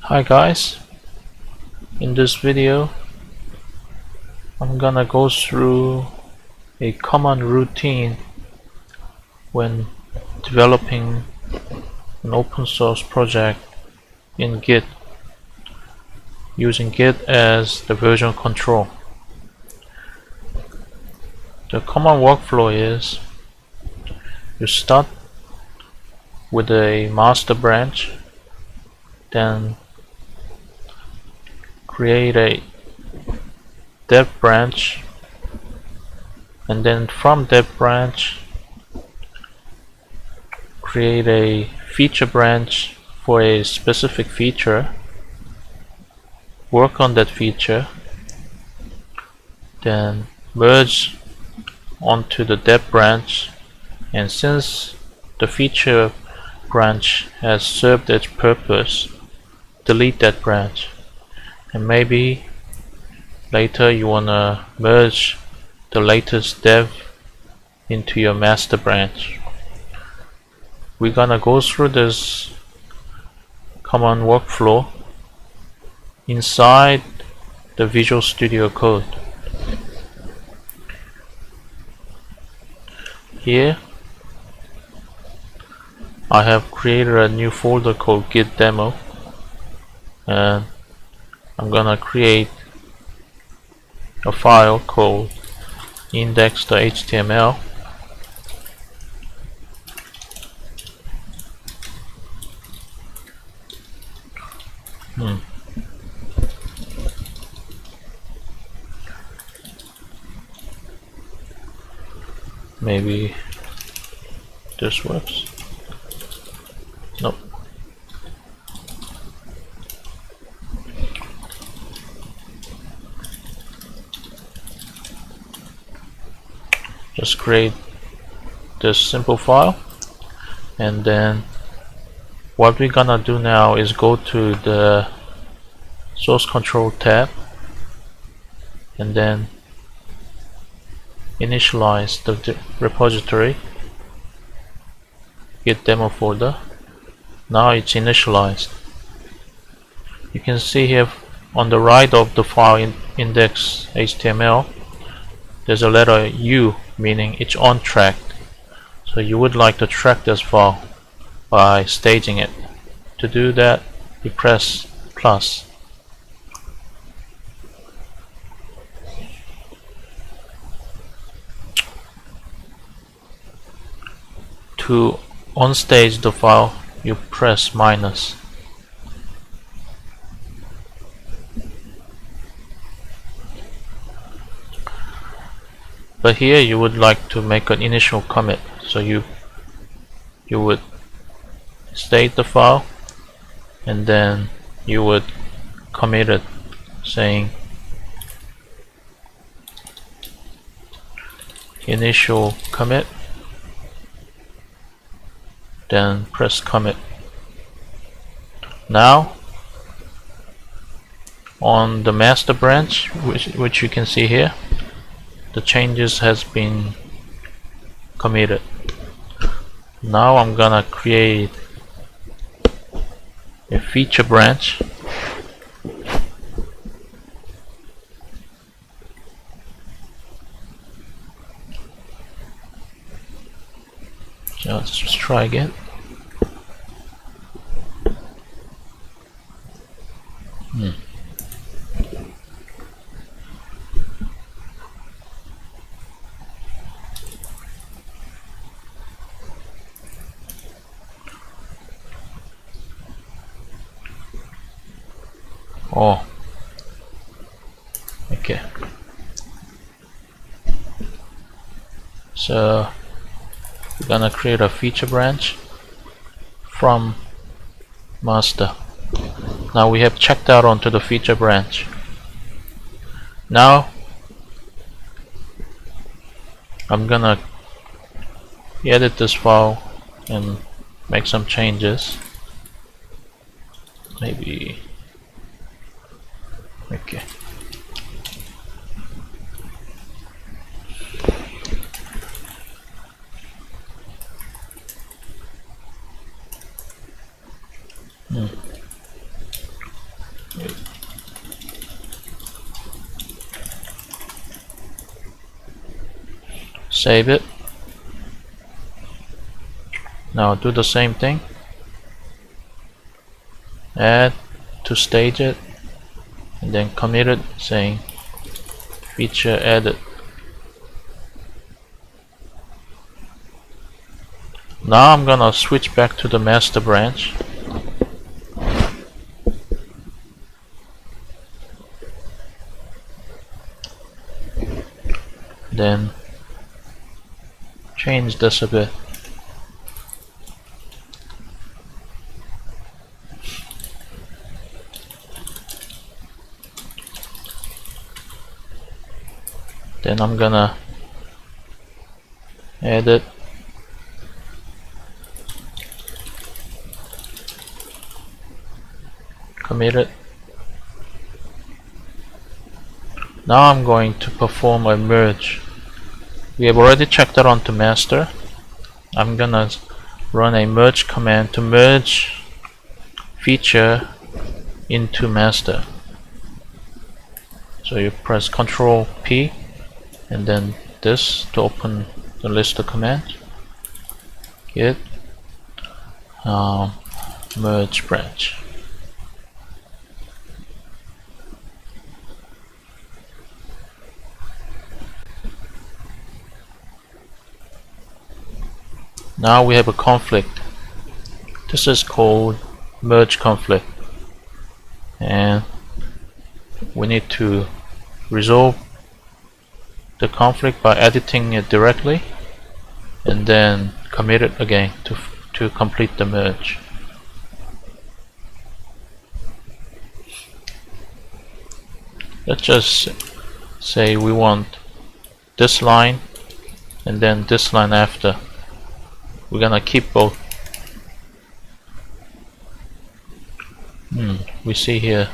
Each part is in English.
Hi guys, in this video I'm gonna go through a common routine when developing an open source project in Git using Git as the version control. The common workflow is you start with a master branch, then create a dev branch, and then from dev branch create a feature branch for a specific feature, work on that feature, then merge onto the dev branch, and since the feature branch has served its purpose, delete that branch. And maybe later you wanna merge the latest dev into your master branch. We're gonna go through this common workflow inside the Visual Studio Code. Here I have created a new folder called Git demo, and I'm gonna create a file called index.html. Maybe this works. Nope. Just create this simple file, and then what we're gonna do now is go to the source control tab and then initialize the repository Git demo folder. Now it's initialized. You can see here on the right of the file index.html there's a letter U, meaning it's on track. So you would like to track this file by staging it. To do that, you press plus. To onstage the file, you press minus. But here you would like to make an initial commit, so you would state the file and then you would commit it saying initial commit, then press commit. Now on the master branch, which you can see here, the changes has been committed. Now I'm gonna create a feature branch. So let's just try again. Oh, okay. So we're gonna create a feature branch from master. Now we have checked out onto the feature branch. Now I'm gonna edit this file and make some changes. Maybe okay. Save it. Now do the same thing. Add to stage it, and then commit it saying feature added. Now I'm gonna switch back to the master branch. Then change this a bit. Then I'm gonna add it. Commit it. Now I'm going to perform a merge. We have already checked that onto master. I'm gonna run a merge command to merge feature into master. So you press Ctrl P and then this to open the list of commands. Git merge branch. Now we have a conflict. This is called merge conflict, and we need to resolve the conflict by editing it directly and then commit it again to complete the merge. Let's just say we want this line and then this line after. We're gonna keep both. We see here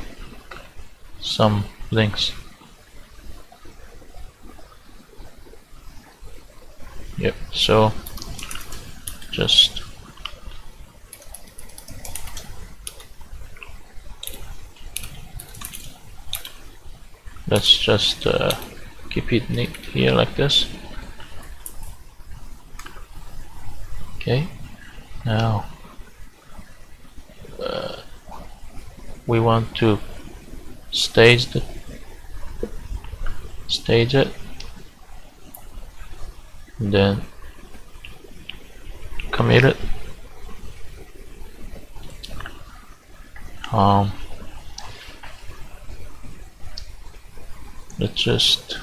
some links. Yep, so just let's just keep it neat here like this. Okay, now we want to stage it, and then commit it. Let's just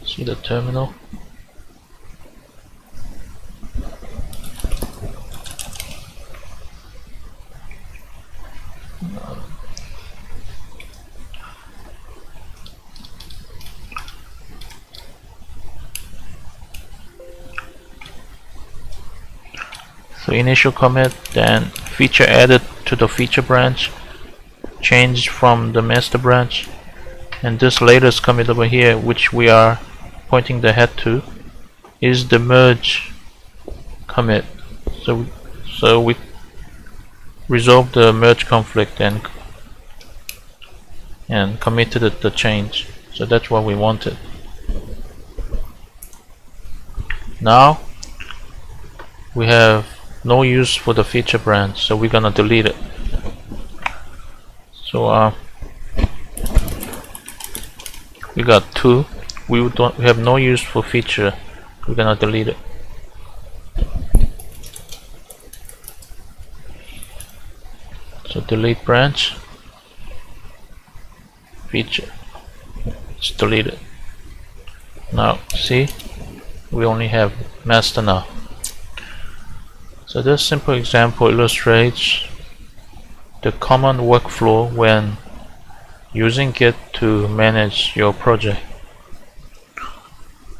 see the terminal. So initial commit, then feature added to the feature branch, changed from the master branch, and this latest commit over here, which we are pointing the head to, is the merge commit. So we resolved the merge conflict and committed the change. So that's what we wanted. Now we have no use for the feature branch, so we're gonna delete it. So we got two. We have no use for feature. We're gonna delete it. So delete branch, feature. It's deleted. Now see, we only have master now. So this simple example illustrates the common workflow when using Git to manage your project.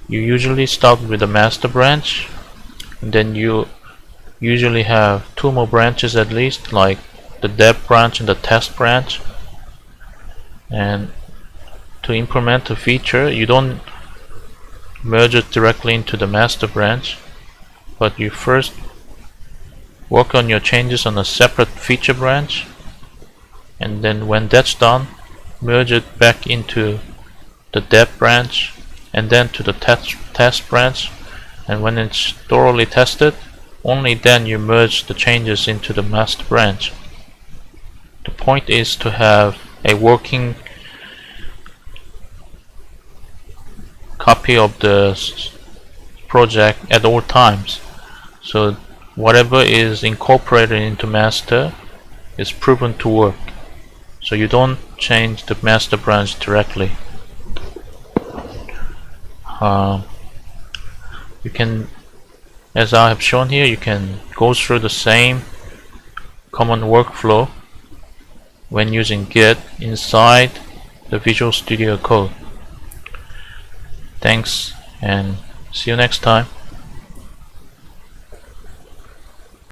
You usually start with the master branch, and then you usually have two more branches at least, like the dev branch and the test branch. And to implement a feature, you don't merge it directly into the master branch, but you first work on your changes on a separate feature branch, and then when that's done, merge it back into the dep branch and then to the test branch, and when it's thoroughly tested, only then you merge the changes into the master branch. The point is to have a working copy of the project at all times, so whatever is incorporated into master is proven to work, so you don't change the master branch directly. You can, as I have shown here, you can go through the same common workflow when using Git inside the Visual Studio Code. Thanks, and see you next time.